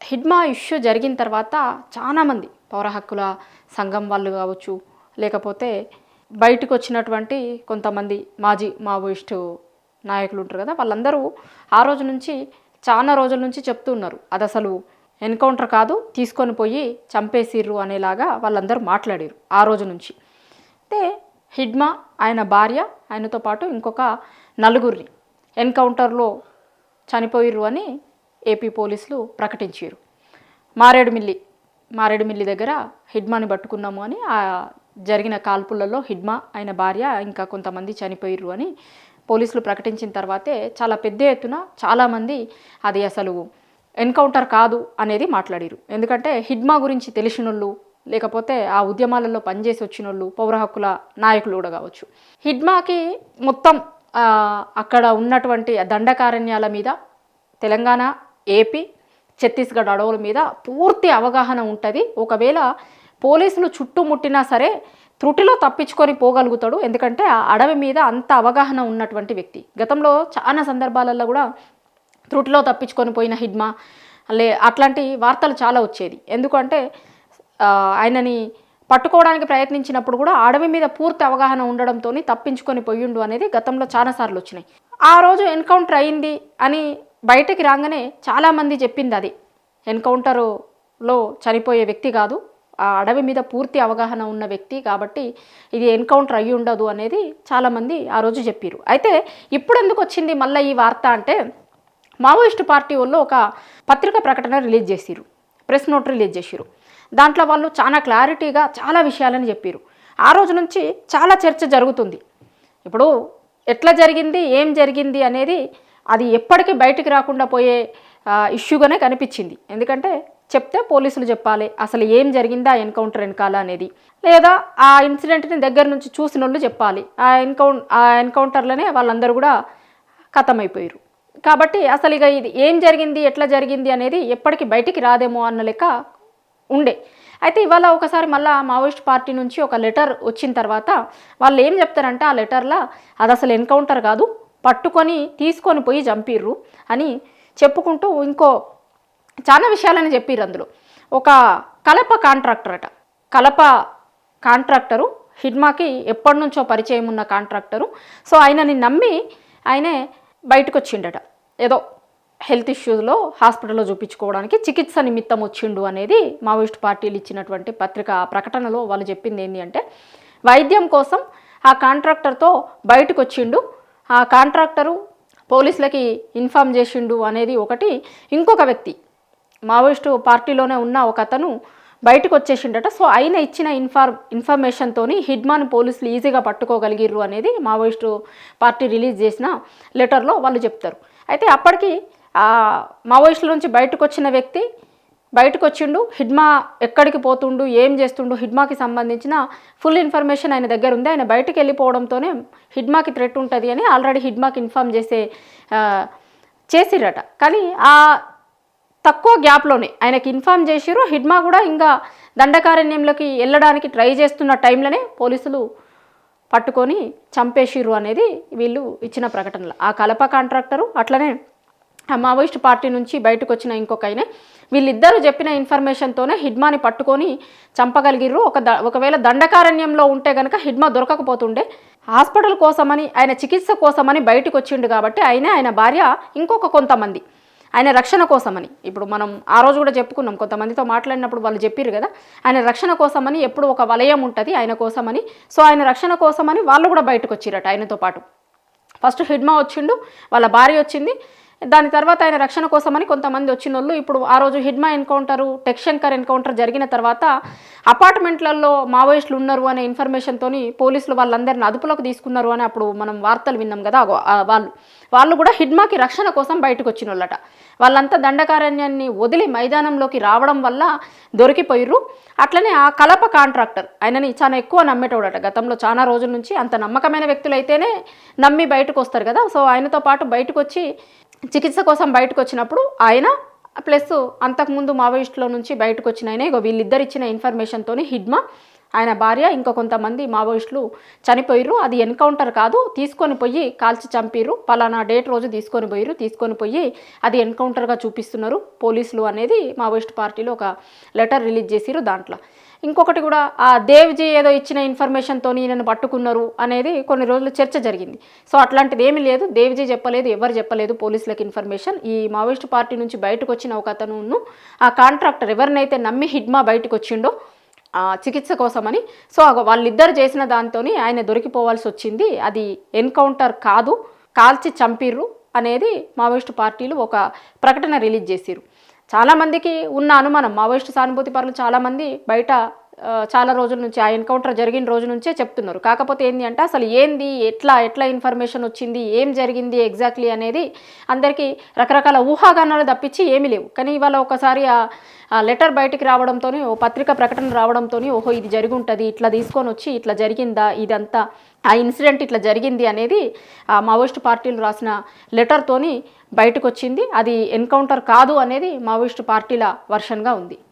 Hidma issue జరిగిన తర్వాత చాలామంది పౌర హక్కుల సంఘం వాళ్ళు కావచ్చు, లేకపోతే బయటకు వచ్చినటువంటి కొంతమంది మాజీ మావోయిస్టు నాయకులు ఉంటారు కదా, వాళ్ళందరూ ఆ రోజు నుంచి చాలా రోజుల నుంచి చెప్తూ ఉన్నారు, అది అసలు ఎన్కౌంటర్ కాదు, తీసుకొని పోయి చంపేసిర్రు అనేలాగా వాళ్ళందరూ మాట్లాడారు ఆ రోజు నుంచి. అయితే హిడ్మా, ఆయన భార్య, ఆయనతో పాటు ఇంకొక నలుగురిని ఎన్కౌంటర్లో చనిపోయిర్రు అని ఏపీ పోలీసులు ప్రకటించారు. మారేడుమిల్లి దగ్గర హిడ్మాని పట్టుకున్నాము అని, ఆ జరిగిన కాల్పులలో హిడ్మా, ఆయన భార్య, ఇంకా కొంతమంది చనిపోయిర్రు అని పోలీసులు ప్రకటించిన తర్వాతే చాలా పెద్ద ఎత్తున చాలామంది అది అసలు ఎన్కౌంటర్ కాదు అనేది మాట్లాడారు. ఎందుకంటే హిడ్మా గురించి తెలిసినోళ్ళు, లేకపోతే ఆ ఉద్యమాలలో పనిచేసి వచ్చినోళ్ళు, పౌర హక్కుల నాయకులు కూడా కావచ్చు. హిడ్మాకి మొత్తం అక్కడ ఉన్నటువంటి దండకారణ్యాల మీద, తెలంగాణ, ఏపీ, ఛత్తీస్గఢ్ అడవుల మీద పూర్తి అవగాహన ఉంటుంది. ఒకవేళ పోలీసులు చుట్టుముట్టినా సరే త్రుటిలో తప్పించుకొని పోగలుగుతాడు. ఎందుకంటే ఆ అడవి మీద అంత అవగాహన ఉన్నటువంటి వ్యక్తి. గతంలో చాలా సందర్భాలలో కూడా త్రుటిలో తప్పించుకొని పోయిన హిడ్మా అట్లాంటి వార్తలు చాలా వచ్చేది. ఎందుకంటే ఆయనని పట్టుకోవడానికి ప్రయత్నించినప్పుడు కూడా అడవి మీద పూర్తి అవగాహన ఉండడంతో తప్పించుకొని పోయిండు అనేది గతంలో చాలాసార్లు వచ్చినాయి. ఆ రోజు ఎన్కౌంటర్ అయింది అని బయటకి రాగానే చాలామంది చెప్పింది అది ఎన్కౌంటర్లో చనిపోయే వ్యక్తి కాదు, ఆ అడవి మీద పూర్తి అవగాహన ఉన్న వ్యక్తి, కాబట్టి ఇది ఎన్కౌంటర్ అయ్యి ఉండదు అనేది చాలామంది ఆ రోజు చెప్పారు. అయితే ఇప్పుడు ఎందుకు వచ్చింది మళ్ళీ ఈ వార్త అంటే, మావోయిస్టు పార్టీ వాళ్ళు ఒక పత్రిక ప్రకటన రిలీజ్ చేసిరు, ప్రెస్ నోట్ రిలీజ్ చేసిరు. దాంట్లో వాళ్ళు చాలా క్లారిటీగా చాలా విషయాలని చెప్పారు. ఆ రోజు నుంచి చాలా చర్చ జరుగుతుంది. ఇప్పుడు ఎట్లా జరిగింది, ఏం జరిగింది అనేది అది ఎప్పటికీ బయటికి రాకుండా పోయే ఇష్యూగానే కనిపించింది. ఎందుకంటే చెప్తే పోలీసులు చెప్పాలి అసలు ఏం జరిగిందా ఎన్కౌంటర్ వెనకాల అనేది, లేదా ఆ ఇన్సిడెంట్ని దగ్గర నుంచి చూసిన వాళ్ళు చెప్పాలి. ఆ ఎన్కౌంటర్లోనే వాళ్ళందరూ కూడా ఖతమైపోయారు. కాబట్టి అసలు ఇక ఇది ఏం జరిగింది, ఎట్లా జరిగింది అనేది ఎప్పటికీ బయటికి రాదేమో అన్న లెక్క ఉండే. అయితే ఇవాళ ఒకసారి మళ్ళీ మావోయిస్ట్ పార్టీ నుంచి ఒక లెటర్ వచ్చిన తర్వాత వాళ్ళు ఏం చెప్తారంటే, ఆ లెటర్లో అది అసలు ఎన్కౌంటర్ కాదు, పట్టుకొని తీసుకొని పోయి చంపిర్రు అని చెప్పుకుంటూ ఇంకో చాలా విషయాలని చెప్పిర్రు. అందులో ఒక కలప కాంట్రాక్టరు హిడ్మాకి ఎప్పటి నుంచో పరిచయం ఉన్న కాంట్రాక్టరు. సో ఆయనని నమ్మి ఆయనే బయటకు వచ్చిండట, ఏదో హెల్త్ ఇష్యూస్లో హాస్పిటల్లో చూపించుకోవడానికి చికిత్స నిమిత్తం వచ్చిండు అనేది మావోయిస్ట్ పార్టీలు ఇచ్చినటువంటి పత్రిక ప్రకటనలో వాళ్ళు చెప్పింది ఏంటి అంటే, వైద్యం కోసం ఆ కాంట్రాక్టర్తో బయటకు వచ్చిండు, ఆ కాంట్రాక్టరు పోలీసులకి ఇన్ఫామ్ చేసిండు అనేది ఒకటి. ఇంకొక వ్యక్తి మావోయిస్టు పార్టీలోనే ఉన్న ఒక అతను బయటకు వచ్చేసిండట. సో ఆయన ఇచ్చిన ఇన్ఫర్మేషన్తో హిడ్మాన్ పోలీసులు ఈజీగా పట్టుకోగలిగిర్రు అనేది మావోయిస్టు పార్టీ రిలీజ్ చేసిన లెటర్లో వాళ్ళు చెప్తారు. అయితే అప్పటికి మావోయిస్టుల నుంచి బయటకు వచ్చిన వ్యక్తి బయటకు వచ్చిండు, హిడ్మా ఎక్కడికి పోతుండు, ఏం చేస్తుండు, హిడ్మాకి సంబంధించిన ఫుల్ ఇన్ఫర్మేషన్ ఆయన దగ్గర ఉంది. ఆయన బయటకు వెళ్ళిపోవడంతోనే హిడ్మాకి థ్రెట్ ఉంటుంది అని ఆల్రెడీ హిడ్మాకి ఇన్ఫామ్ చేసిరట. కానీ ఆ తక్కువ గ్యాప్లోనే ఆయనకి ఇన్ఫామ్ చేసిరు. హిడ్మా కూడా ఇంకా దండకారణ్యంలోకి వెళ్ళడానికి ట్రై చేస్తున్న టైంలోనే పోలీసులు పట్టుకొని చంపేసిర్రు అనేది వీళ్ళు ఇచ్చిన ప్రకటనలు. ఆ కలప కాంట్రాక్టరు అట్లనే ఆ మావోయిస్ట్ పార్టీ నుంచి బయటకు వచ్చిన ఇంకొక ఆయన, వీళ్ళిద్దరూ చెప్పిన ఇన్ఫర్మేషన్తోనే హిడ్మాని పట్టుకొని చంపగలిగిర్రు. ఒకవేళ దండకారణ్యంలో ఉంటే కనుక హిడ్మా దొరకకపోతుండే. హాస్పిటల్ కోసమని, ఆయన చికిత్స కోసమని బయటకు వచ్చిండు కాబట్టి ఆయన భార్య, ఇంకొక కొంతమంది ఆయన రక్షణ కోసమని, ఇప్పుడు మనం ఆ రోజు కూడా చెప్పుకున్నాం, కొంతమందితో మాట్లాడినప్పుడు వాళ్ళు చెప్పారు కదా, ఆయన రక్షణ కోసమని ఎప్పుడు ఒక వలయం ఉంటుంది ఆయన కోసమని. సో ఆయన రక్షణ కోసమని వాళ్ళు కూడా బయటకు వచ్చిరట ఆయనతో పాటు. ఫస్ట్ హిడ్మా వచ్చిండు, వాళ్ళ భార్య వచ్చింది, దాని తర్వాత ఆయన రక్షణ కోసమని కొంతమంది వచ్చిన వాళ్ళు. ఇప్పుడు ఆ రోజు హిడ్మా ఎన్కౌంటరు, టెక్శంకర్ ఎన్కౌంటర్ జరిగిన తర్వాత అపార్ట్మెంట్లలో మావోయిస్టులు ఉన్నారు అనే ఇన్ఫర్మేషన్తో పోలీసులు వాళ్ళందరిని అదుపులోకి తీసుకున్నారు అని అప్పుడు మనం వార్తలు విన్నాం కదా. వాళ్ళు కూడా హిడ్మాకి రక్షణ కోసం బయటకు వచ్చిన వాళ్ళట. వాళ్ళంతా దండకారణ్యాన్ని వదిలి మైదానంలోకి రావడం వల్ల దొరికిపోయిర్రు. అట్లనే ఆ కలప కాంట్రాక్టర్ ఆయనని చాలా ఎక్కువ నమ్మేటోడట గతంలో. చాలా రోజుల నుంచి అంత నమ్మకమైన వ్యక్తులైతేనే నమ్మి బయటకు వస్తారు కదా. సో ఆయనతో పాటు బయటకు వచ్చి చికిత్స కోసం బయటకు వచ్చినప్పుడు ఆయన ప్లస్ అంతకుముందు మావోయిస్టులో నుంచి బయటకు వచ్చిన ఆయన, వీళ్ళిద్దరు ఇచ్చిన ఇన్ఫర్మేషన్తో హిడ్మా ఆయన భార్య ఇంకా కొంతమంది మావోయిస్టులు చనిపోయిర్రు, అది ఎన్కౌంటర్ కాదు, తీసుకొని పోయి కాల్చి చంపిర్రు, పలానా డేట్ రోజు తీసుకొని పోయి అది ఎన్కౌంటర్గా చూపిస్తున్నారు పోలీసులు అనేది మావోయిస్ట్ పార్టీలో ఒక లెటర్ రిలీజ్ చేసిర్రు. దాంట్లో ఇంకొకటి కూడా ఆ దేవ్జీ ఏదో ఇచ్చిన ఇన్ఫర్మేషన్తో నన్ను పట్టుకున్నారు అనేది కొన్ని రోజులు చర్చ జరిగింది. సో అట్లాంటిది ఏమీ లేదు, దేవ్జీ చెప్పలేదు, ఎవరు చెప్పలేదు పోలీసులకు ఇన్ఫర్మేషన్. ఈ మావోయిస్ట్ పార్టీ నుంచి బయటకు వచ్చిన ఒక అతను ఆ కాంట్రాక్టర్ ఎవరినైతే నమ్మి హిడ్మా బయటకు వచ్చిండో చికిత్స కోసమని, సో వాళ్ళిద్దరు చేసిన దాంతో ఆయన దొరికిపోవాల్సి వచ్చింది, అది ఎన్కౌంటర్ కాదు, కాల్చి చంపిర్రు అనేది మావోయిస్టు పార్టీలు ఒక ప్రకటన రిలీజ్ చేసిర్రు. చాలామందికి ఉన్న అనుమానం, మావోయిస్టు సానుభూతి పరులు చాలామంది బయట చాలా రోజుల నుంచి ఆ ఎన్కౌంటర్ జరిగిన రోజు నుంచే చెప్తున్నారు. కాకపోతే ఏంది అంటే అసలు ఏంది, ఎట్లా ఇన్ఫర్మేషన్ వచ్చింది, ఏం జరిగింది ఎగ్జాక్ట్లీ అనేది అందరికీ రకరకాల ఊహాగానాలు తప్పించి ఏమీ లేవు. కానీ ఇవాళ ఒకసారి ఆ లెటర్ బయటికి రావడంతో, ఓ పత్రిక ప్రకటన రావడంతో, ఓహో ఇది జరిగి ఉంటుంది, ఇట్లా తీసుకొని వచ్చి ఇట్లా జరిగిందా, ఇదంతా ఆ ఇన్సిడెంట్ ఇట్లా జరిగింది అనేది ఆ మావోయిస్టు పార్టీలు రాసిన లెటర్తోని బయటకు వచ్చింది. అది ఎన్కౌంటర్ కాదు అనేది మావోయిస్టు పార్టీల వర్షన్గా ఉంది.